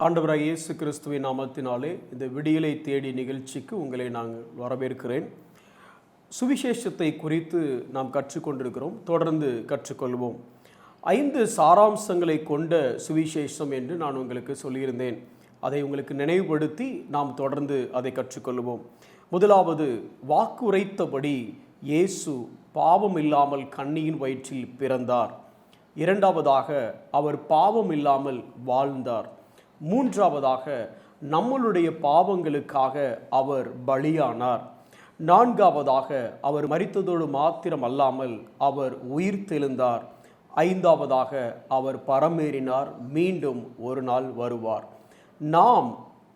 ஆண்டவராக இயேசு கிறிஸ்துவின் நாமத்தினாலே இந்த விடியலை தேடி நிகழ்ச்சிக்கு உங்களை நாங்கள் வரவேற்கிறேன். சுவிசேஷத்தை குறித்து நாம் கற்றுக்கொண்டிருக்கிறோம், தொடர்ந்து கற்றுக்கொள்வோம். 5 சாராம்சங்களை கொண்ட சுவிசேஷம் என்று நான் உங்களுக்கு சொல்லியிருந்தேன். அதை உங்களுக்கு நினைவுபடுத்தி நாம் தொடர்ந்து அதை கற்றுக்கொள்வோம். முதலாவது, வாக்குரைத்தபடி இயேசு பாவம் இல்லாமல் கன்னியின் வயிற்றில் பிறந்தார். இரண்டாவதாக, அவர் பாவம் இல்லாமல் வாழ்ந்தார். மூன்றாவதாக, நம்மளுடைய பாவங்களுக்காக அவர் பலியானார். நான்காவதாக, அவர் மரித்ததோடு மாத்திரம் அல்லாமல் அவர் உயிர்த்தெழுந்தார். ஐந்தாவதாக, அவர் பரமேறினார், மீண்டும் ஒரு நாள் வருவார். நாம்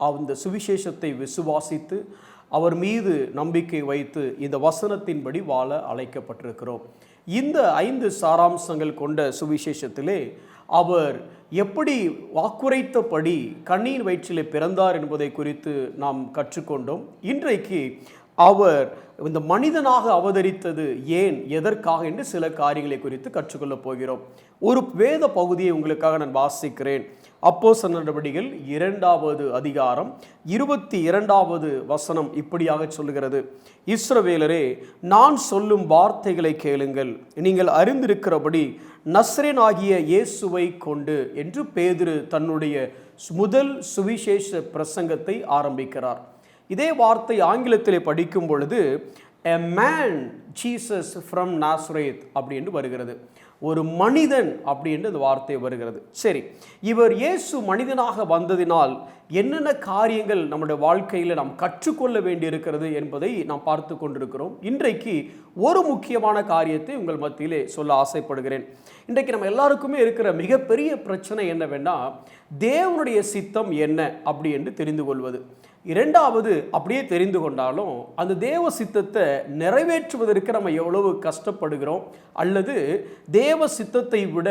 அந்த சுவிசேஷத்தை விசுவாசித்து அவர் மீது நம்பிக்கை வைத்து இந்த வசனத்தின்படி வாழ அழைக்கப்பட்டிருக்கிறோம். இந்த 5 சாராம்சங்கள் கொண்ட சுவிசேஷத்திலே அவர் எப்படி வாக்குரைத்தபடி கன்னியின் வயிற்றிலே பிறந்தார் என்பதை குறித்து நாம் கற்றுக்கொண்டோம். இன்றைக்கு அவர் இந்த மனிதனாக அவதரித்தது ஏன், எதற்காக என்று சில காரியங்களை குறித்து கற்றுக்கொள்ளப் போகிறோம். ஒரு வேத பகுதியை உங்களுக்காக நான் வாசிக்கிறேன். அப்போஸ்தலர் நடவடிக்கைகள் 2வது அதிகாரம் 22வது வசனம் இப்படியாக சொல்லுகிறது: இஸ்ரவேலரே, நான் சொல்லும் வார்த்தைகளை கேளுங்கள். நீங்கள் அறிந்திருக்கிறபடி நசரேயனாகிய இயேசுவை கொண்டு என்று பேதுரு தன்னுடைய முதல் சுவிசேஷ பிரசங்கத்தை ஆரம்பிக்கிறார். இதே வார்த்தை ஆங்கிலத்திலே படிக்கும் பொழுது a man Jesus from Nazareth அப்படி என்று வருகிறது. ஒரு மனிதன் அப்படி என்று அந்த வார்த்தை வருகிறது. சரி, இவர் இயேசு மனிதனாக வந்ததினால் என்னென்ன காரியங்கள் நம்முடைய வாழ்க்கையில் நாம் கற்றுக்கொள்ள வேண்டியிருக்கிறது என்பதை நாம் பார்த்து கொண்டிருக்கிறோம். இன்றைக்கு ஒரு முக்கியமான காரியத்தை உங்கள் மத்தியிலே சொல்ல ஆசைப்படுகிறேன். இன்றைக்கு நம்ம எல்லாருக்குமே இருக்கிற மிகப்பெரிய பிரச்சனை என்னவென்னா, தேவனுடைய சித்தம் என்ன அப்படி என்று தெரிந்து கொள்வது. இரண்டாவது, அப்படியே தெரிந்து கொண்டாலும் அந்த தேவ சித்தத்தை நிறைவேற்றுவதற்கு நம்ம எவ்வளவு கஷ்டப்படுகிறோம், அல்லது தேவ சித்தத்தை விட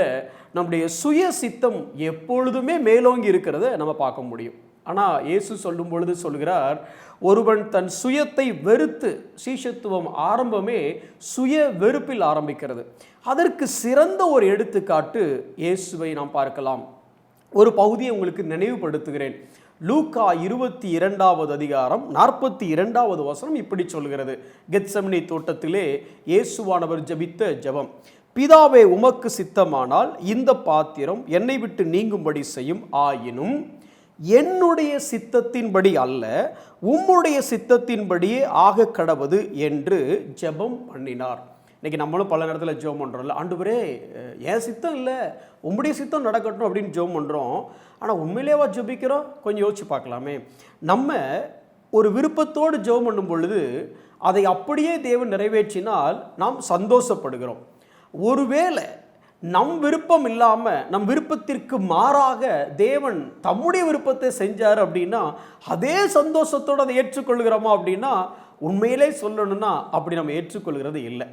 நம்முடைய சுய சித்தம் எப்பொழுதுமே மேலோங்கி இருக்கிறத நம்ம பார்க்க முடியும். ஆனால் இயேசு சொல்லும் பொழுது சொல்கிறார், ஒருவன் தன் சுயத்தை வெறுத்து, சீஷத்துவம் ஆரம்பமே சுய வெறுப்பில் ஆரம்பிக்கிறது. அதற்கு சிறந்த ஒரு எடுத்துக்காட்டு இயேசுவை நாம் பார்க்கலாம். ஒரு பகுதியை உங்களுக்கு நினைவுபடுத்துகிறேன். லூக்கா 22வது அதிகாரம் 42வது வசனம் இப்படி சொல்கிறது: கெத்செமனே தோட்டத்திலே இயேசுவானவர் ஜெபித்த ஜெபம். பிதாவே, உமக்கு சித்தமானால் இந்த பாத்திரம் என்னை விட்டு நீங்கும்படி செய்யும். ஆயினும் என்னுடைய சித்தத்தின்படி அல்ல, உம்முடைய சித்தத்தின்படியே ஆக கடவது என்று ஜெபம் பண்ணினார். இன்றைக்கி நம்மளும் பல நேரத்தில் ஜெபம் பண்ணுறோம்ல, ஆண்டவரே என் சித்தம் இல்லை, உம்முடைய சித்தம் நடக்கட்டும் அப்படின்னு ஜெபம் பண்ணுறோம். ஆனால் உண்மையிலேவா ஜெபிக்கிறோம்? கொஞ்சம் யோசிச்சு பார்க்கலாமே. நம்ம ஒரு விருப்பத்தோடு ஜெபம் பண்ணும் பொழுது அதை அப்படியே தேவன் நிறைவேற்றினால் நாம் சந்தோஷப்படுகிறோம். ஒருவேளை நம் விருப்பம் இல்லாமல் நம் விருப்பத்திற்கு மாறாக தேவன் தம்முடைய விருப்பத்தை செஞ்சார் அப்படின்னா அதே சந்தோஷத்தோடு அதை ஏற்றுக்கொள்கிறோமா அப்படின்னா உண்மையிலே சொல்லணும்னா அப்படி நம்ம ஏற்றுக்கொள்கிறது இல்லை.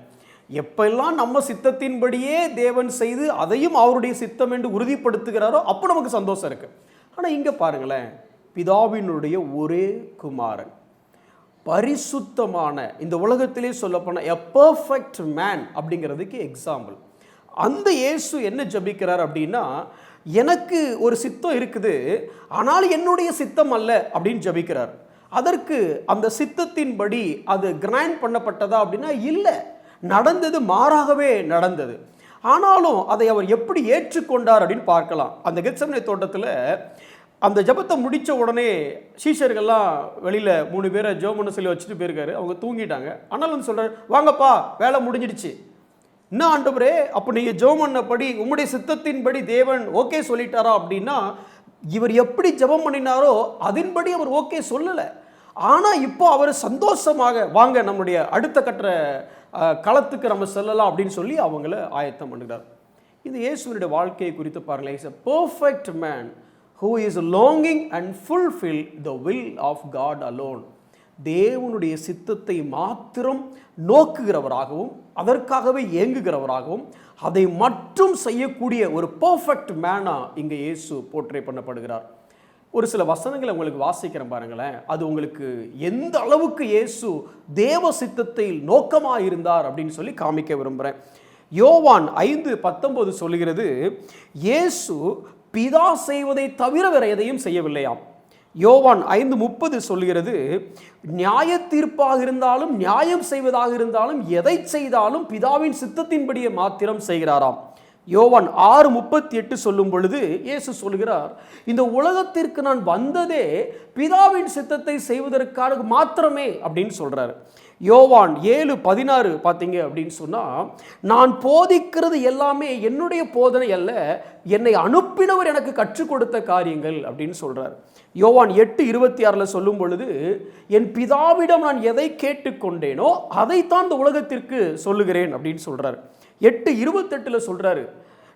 எப்பெல்லாம் நம்ம சித்தத்தின்படியே தேவன் செய்து அதையும் அவருடைய சித்தம் என்று உறுதிப்படுத்துகிறாரோ அப்போ நமக்கு சந்தோஷம் இருக்குது. ஆனால் இங்கே பாருங்களேன், பிதாவினுடைய ஒரே குமாரன், பரிசுத்தமான, இந்த உலகத்திலே சொல்லப்போன எ பர்ஃபெக்ட் மேன் அப்படிங்கிறதுக்கு எக்ஸாம்பிள். அந்த இயேசு என்ன ஜெபிக்கிறார் அப்படின்னா, எனக்கு ஒரு சித்தம் இருக்குது, ஆனால் என்னுடைய சித்தம் அல்ல அப்படின்னு ஜெபிக்கிறார். அதற்கு அந்த சித்தத்தின்படி அது கிராண்ட் பண்ணப்பட்டதா அப்படின்னா இல்லை, நடந்தது மாறாகவே நடந்தது. ஆனாலும் அதை அவர் எப்படி ஏற்றுக்கொண்டார் அப்படின்னு பார்க்கலாம். அந்த கெத்செமனே தோட்டத்தில் அந்த ஜெபத்தை முடித்த உடனே சீஷர்கள்லாம் வெளியில் 3 பேரை ஜெபம் பண்ண சொல்லி வச்சுட்டு போயிருக்காரு. அவங்க தூங்கிட்டாங்க. ஆனாலும் வந்து சொல்கிறார், வாங்கப்பா வேலை முடிஞ்சிடுச்சு. இன்னும் ஆண்டவரே, அப்போ நீங்கள் ஜெபம் பண்ணபடி உம்முடைய சித்தத்தின்படி தேவன் ஓகே சொல்லிட்டாரா அப்படின்னா, இவர் எப்படி ஜெபம் பண்ணினாரோ அதன்படி அவர் ஓகே சொல்லலை. ஆனால் இப்போ அவர் சந்தோஷமாக, வாங்க நம்முடைய அடுத்த கட்ட களத்துக்கு நம்ம செல்லலாம் அப்படின்னு சொல்லி அவங்கள ஆயத்தம் பண்ணுகிறார். இது இயேசுவினுடைய வாழ்க்கையை குறித்து பாருங்களேன். Is a perfect man who is longing and fulfill the will of God alone. தேவனுடைய சித்தத்தை மாத்திரம் நோக்குகிறவராகவும் அதற்காகவே ஏங்குகிறவராகவும் அதை மட்டும் செய்யக்கூடிய ஒரு பர்ஃபெக்ட் மேனா இங்கே இயேசு போர்ட்ரே பண்ணப்படுகிறார். ஒரு சில வசனங்களை உங்களுக்கு வாசிக்கிறேன் பாருங்களேன். அது உங்களுக்கு எந்த அளவுக்கு இயேசு தேவ சித்தத்தில் நோக்கமாக இருந்தார் அப்படின்னு சொல்லி காமிக்க விரும்புகிறேன். யோவான் 5:19 சொல்லுகிறது, இயேசு பிதா செய்வதை தவிர வேற எதையும் செய்யவில்லையாம். யோவான் 5:30 சொல்கிறது, நியாய தீர்ப்பாக இருந்தாலும் நியாயம் செய்வதாக இருந்தாலும் எதை செய்தாலும் பிதாவின் சித்தத்தின்படியே மாத்திரம் செய்கிறாராம். யோவான் 6:38 சொல்லும் பொழுது இயேசு சொல்கிறார், இந்த உலகத்திற்கு நான் வந்ததே பிதாவின் சித்தத்தை செய்வதற்காக மாத்திரமே அப்படின்னு சொல்றாரு. யோவான் 7:16 பார்த்தீங்க அப்படின்னு சொன்னால், நான் போதிக்கிறது எல்லாமே என்னுடைய போதனை அல்ல, என்னை அனுப்பினவர் எனக்கு கற்றுக் கொடுத்த காரியங்கள் அப்படின்னு சொல்றார். யோவான் 8:26 சொல்லும் பொழுது, என் பிதாவிடம் நான் எதை கேட்டுக்கொண்டேனோ அதைத்தான் இந்த உலகத்திற்கு சொல்லுகிறேன் அப்படின்னு சொல்றார். 8:28 சொல்றாரு,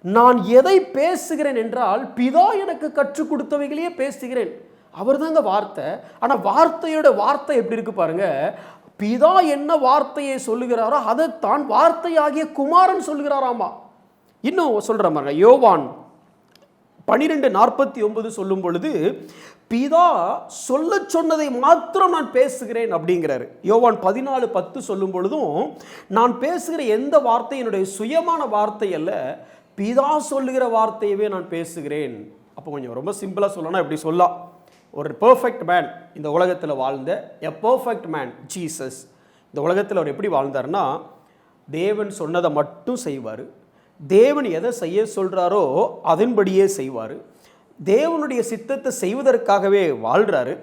நான் எதை பேசுகிறேன் என்றால் பிதா எனக்கு கற்றுக் கொடுத்தவைகளையே பேசுகிறேன். அவர் தாங்க வார்த்தை. ஆனால் வார்த்தையோட வார்த்தை எப்படி இருக்கு பாருங்க. பிதா என்ன வார்த்தையை சொல்லுகிறாரோ அதைத்தான் வார்த்தையாகிய குமாரன் சொல்லுகிறாராமா. இன்னும் சொல்ற மாதிரி யோவான் 12:49 சொல்லும் பொழுது, பிதா சொல்ல சொன்னதை மாத்திரம் நான் பேசுகிறேன் அப்படிங்கிறாரு. யோவான் 14:10 சொல்லும் பொழுதும், நான் பேசுகிற எந்த வார்த்தை என்னுடைய சுயமான வார்த்தை அல்ல, பிதா சொல்லுகிற வார்த்தையவே நான் பேசுகிறேன். அப்போ கொஞ்சம் ரொம்ப சிம்பிளாக சொல்லணும், எப்படி சொல்லலாம், ஒரு பெர்ஃபெக்ட் மேன் இந்த உலகத்தில் வாழ்ந்த எ பெர்ஃபெக்ட் மேன் ஜீசஸ். இந்த உலகத்தில் அவர் எப்படி வாழ்ந்தார்னா, தேவன் சொன்னதை மட்டும் செய்வார், தேவன் எதை செய்ய சொல்கிறாரோ அதன்படியே செய்வார், தேவனுடைய சித்தத்தை செய்வதற்காகவே வாழ்கிறாரு.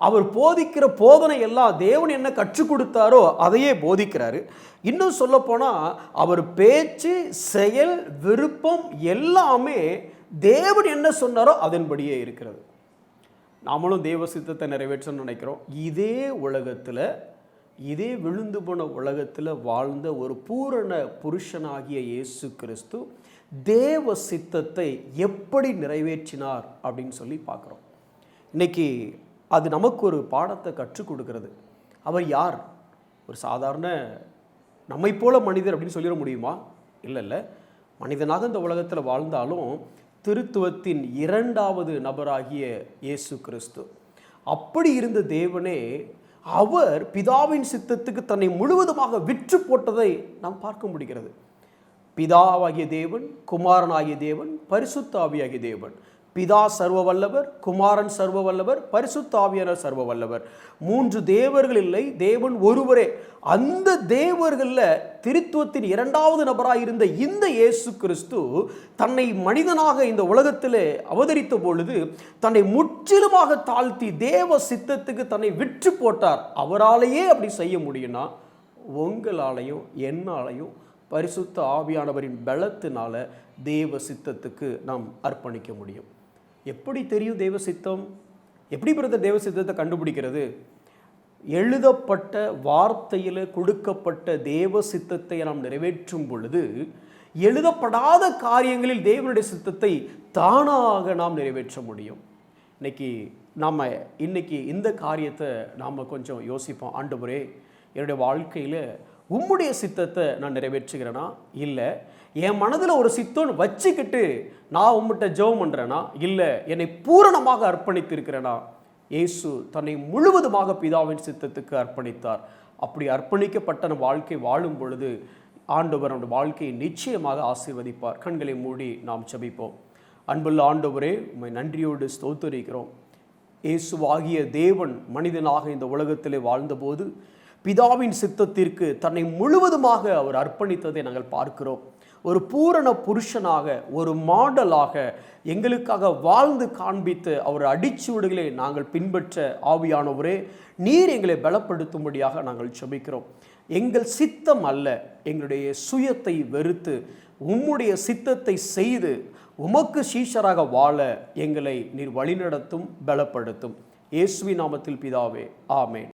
அவர் போதிக்கிற போதனை எல்லாம் தேவன் என்ன கற்றுக் கொடுத்தாரோ அதையே போதிக்கிறாரு. இன்னும் சொல்லப்போனால் அவர் பேச்சு, செயல், விருப்பம் எல்லாமே தேவன் என்ன சொன்னாரோ அதன்படியே இருக்கிறது. நாமளும் தேவ சித்தத்தை நிறைவேற்றணும்னு நினைக்கிறோம். இதே உலகத்தில், இதே விழுந்து போன உலகத்தில் வாழ்ந்த ஒரு பூரண புருஷனாகிய இயேசு கிறிஸ்து தேவ சித்தத்தை எப்படி நிறைவேற்றினார் அப்படின்னு சொல்லி பார்க்குறோம். இன்னைக்கு அது நமக்கு ஒரு பாடத்தை கற்றுக் கொடுக்கிறது. அவர் யார்? ஒரு சாதாரண நம்மை போல மனிதர் அப்படின்னு சொல்லிட முடியுமா? இல்லை. மனிதனாக இந்த உலகத்தில் வாழ்ந்தாலும் திருத்துவத்தின் 2வது நபராகிய இயேசு கிறிஸ்து. அப்படி இருந்த தேவனே அவர் பிதாவின் சித்தத்துக்கு தன்னை முழுவதுமாக விற்று போட்டதை நாம் பார்க்க முடிகிறது. பிதாவாகிய தேவன், குமாரனாகிய தேவன், பரிசுத்த ஆவியாகிய தேவன். பிதா சர்வ வல்லவர், குமாரன் சர்வ வல்லவர், பரிசுத்த ஆவியானவர் சர்வ வல்லவர். 3 தேவர்கள் இல்லை, தேவன் ஒருவரே. அந்த தேவர்களில் திருத்துவத்தின் 2வது நபராக இருந்த இந்த இயேசு கிறிஸ்து தன்னை மனிதனாக இந்த உலகத்தில் அவதரித்த பொழுது தன்னை முற்றிலுமாக தாழ்த்தி தேவ சித்தத்துக்கு தன்னை விற்று போட்டார். அவராலேயே அப்படி செய்ய முடியும்னா உங்களாலையும் என்னாலையும் பரிசுத்த ஆவியானவரின் பலத்தினால தேவ சித்தத்துக்கு நாம் அர்ப்பணிக்க முடியும். எப்படி தெரியும் தேவ சித்தம்? எப்படி பிரதர் தேவ சித்தத்தை கண்டுபிடிக்கிறது? எழுதப்பட்ட வார்த்தையில் கொடுக்கப்பட்ட தேவ சித்தத்தை நாம் நிறைவேற்றும் பொழுது எழுதப்படாத காரியங்களில் தேவனுடைய சித்தத்தை தானாக நாம் நிறைவேற்ற முடியும். இன்னைக்கு இந்த காரியத்தை நாம் கொஞ்சம் யோசிப்போம். ஆண்டவரே, என்னுடைய வாழ்க்கையில் உம்முடைய சித்தத்தை நான் நிறைவேற்றுகிறேனா? இல்லை. என் மனதில் ஒரு சித்தம் வச்சுக்கிட்டு நான் உம்மிட்ட ஜெபம் பண்ணுறேனா? இல்லை. என்னை பூரணமாக அர்ப்பணித்து இருக்கிறேனா? இயேசு தன்னை முழுவதுமாக பிதாவின் சித்தத்துக்கு அர்ப்பணித்தார். அப்படி அர்ப்பணிக்கப்பட்ட வாழ்க்கை வாழும் பொழுது ஆண்டவர் நம்முடைய வாழ்க்கையை நிச்சயமாக ஆசீர்வதிப்பார். கண்களை மூடி நாம் ஜெபிப்போம். அன்புள்ள ஆண்டவரே, உம்மை நன்றியோடு ஸ்தோத்திரிக்கிறோம். இயேசுவாகிய தேவன் மனிதனாக இந்த உலகத்திலே வாழ்ந்தபோது பிதாவின் சித்தத்திற்கு தன்னை முழுவதுமாக அவர் அர்ப்பணித்ததை நாங்கள் பார்க்கிறோம். ஒரு பூரண புருஷனாக, ஒரு மாடலாக எங்களுக்காக வாழ்ந்து காண்பித்து அவர் அடிச்சுவடுகளை நாங்கள் பின்பற்ற ஆவியானவரே, நீர் எங்களை பலப்படுத்தும்படியாக நாங்கள் ஜெபிக்கிறோம். எங்கள் சித்தம் அல்ல, எங்களுடைய சுயத்தை வெறுத்து உம்முடைய சித்தத்தை செய்து உமக்கு சீஷராக வாழ எங்களை நீர் வழிநடத்தும், பலப்படுத்தும். இயேசுவின் நாமத்தில் பிதாவே, ஆமென்.